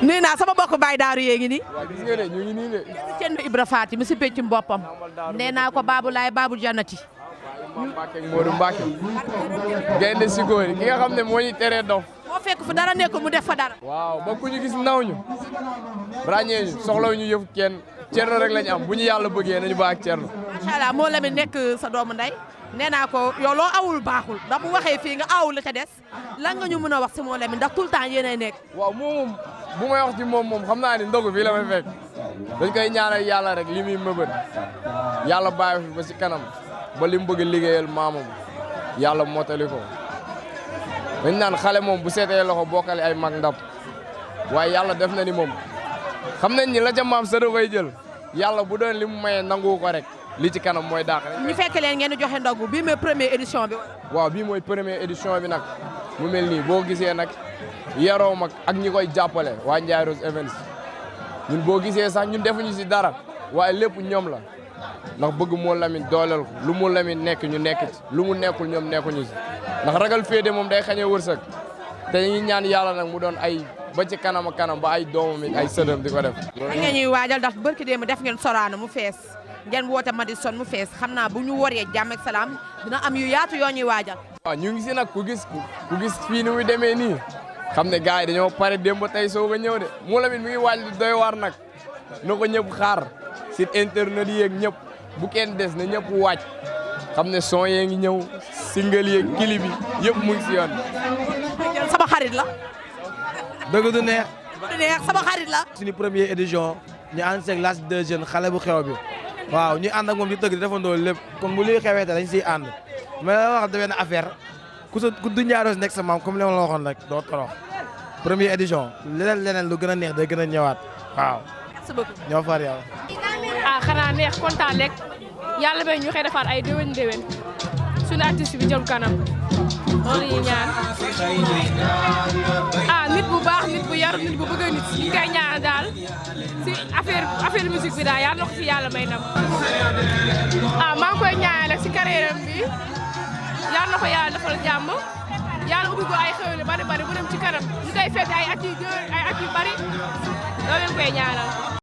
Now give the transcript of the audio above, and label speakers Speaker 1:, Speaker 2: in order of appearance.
Speaker 1: nuyu naa sama mbokk Baye Daaru yee ngi nii.
Speaker 2: waaw gis nga de ñu ngi nii de.
Speaker 1: Cendu Ibra Faati mi si peccum boppam. nee naa ko Babou Laye Babou Jannati.
Speaker 2: Mbacke ak Modou Mbacke. gaynde si góor yi ki nga xam ne moo ñu teree dof.
Speaker 1: moo fekk fu dara nekkul mu def fa dara.
Speaker 2: waaw ba ku ñu gis naw ñu. ràññee ñu soxlawu ñu yëf kenn Cerno rek lañu am bu ñu yàlla bëggee nañu baax ak Cerno.
Speaker 1: macha allah moo la mi nekk sa doomu ndey. nee naa ko yow loo awul baaxul ndax bu waxee fii nga awul la ca des lan nga ñu mën a wax si moo la mi ndax tout le temps yéenay nekk.
Speaker 2: waaw moom bu may wax ci moom xam naa ni ndogu fii la may fekk dañ koy ñaanal yàlla rek li muy mëbët yàlla bàyyi fi ba si kanam ba li mu bëgg liggéeyal maamam yàlla motali ko dañ naan xale moom bu seetee loxo bokkale ay mag ndab waaye yàlla def na ni moom xam nañ ni la ca maam sa koy jël yàlla bu doon li mu mayee nangu ko rek li ci kanam mooy daax rek.
Speaker 1: ñu fekk leen ngeen di joxe ndogu bii mooy première édition bi.
Speaker 2: waaw bii mooy première édition bi nag mu mel nii boo gisee nag yaroo mag ak ñi koy jàppale waa Ndiaye Rose Events ñun boo gisee sax ñun defuñu si dara waaye lépp ñoom la ndax bëgg moo Lamine dooleel ko lu mu Lamine nekk ñu nekk ci lu mu nekkul ñoom nekkuñu si ndax ragal féede moom day xañee wërsëg te ñu ñaan yàlla nag mu doon ay ba ci kanam a kanam ba ay doomam ay sëdam di ko def.
Speaker 1: da ngeen ñuy waajal ndax barki démb def ngeen Sorano mu fees ngeen woote Madison mu fees xam naa bu ñu waree jàmm ak salaam dina am yu yaatu yoo ñuy waajal.
Speaker 2: waaw ñu ngi si nag ku gis fii ni muy demee nii xam ne gars yi dañoo pare démb tey soog a ñëw de moo Lamine mi ngi waaj di doy waar nag na ko ñëpp xaar site internet yeeg ñëpp bu kenn des na ñëpp waaj xam ne son yee ngi ñëw single yeeg clip bi yëpp mu ngi si yoon.
Speaker 1: sama xarit la.
Speaker 3: dëgg du neex.
Speaker 1: du neex sama xarit la.
Speaker 3: suñu première édition ñu ànd seeg l'âge de jeune xale bu xew bi waaw ñu ànd ak moom di tëgg di defandoo lépp comme bu luy xewee te dañ siy ànd mais la wax da benn affaire ku du Ndiaye Rose nekk sa maam comme li ma la waxoon rek doo torox première édition leneen lu gën a neex day gën a ñëwaat waaw.
Speaker 1: merci beaucoup.
Speaker 3: ñoo far yow.
Speaker 4: xanaa neex kontaan rek yàlla bay ñu xëy defaat ay déwén suñu artiste bi jëm kanam loolu ñuy ñaan nit bu baax nit bu yar nit bu bëgg nit ñu koy ñaan daal si affaire musique bi daal yàlla na ko si yàlla may nam maa ngi koy ñaan rek si carrière bi yàlla na ko yàlla defal jàmm yàlla ubbi ko ay xew yu bari bu dem ci kanam ñu koy fekk ay at yu bari loolu leen koy ñaanal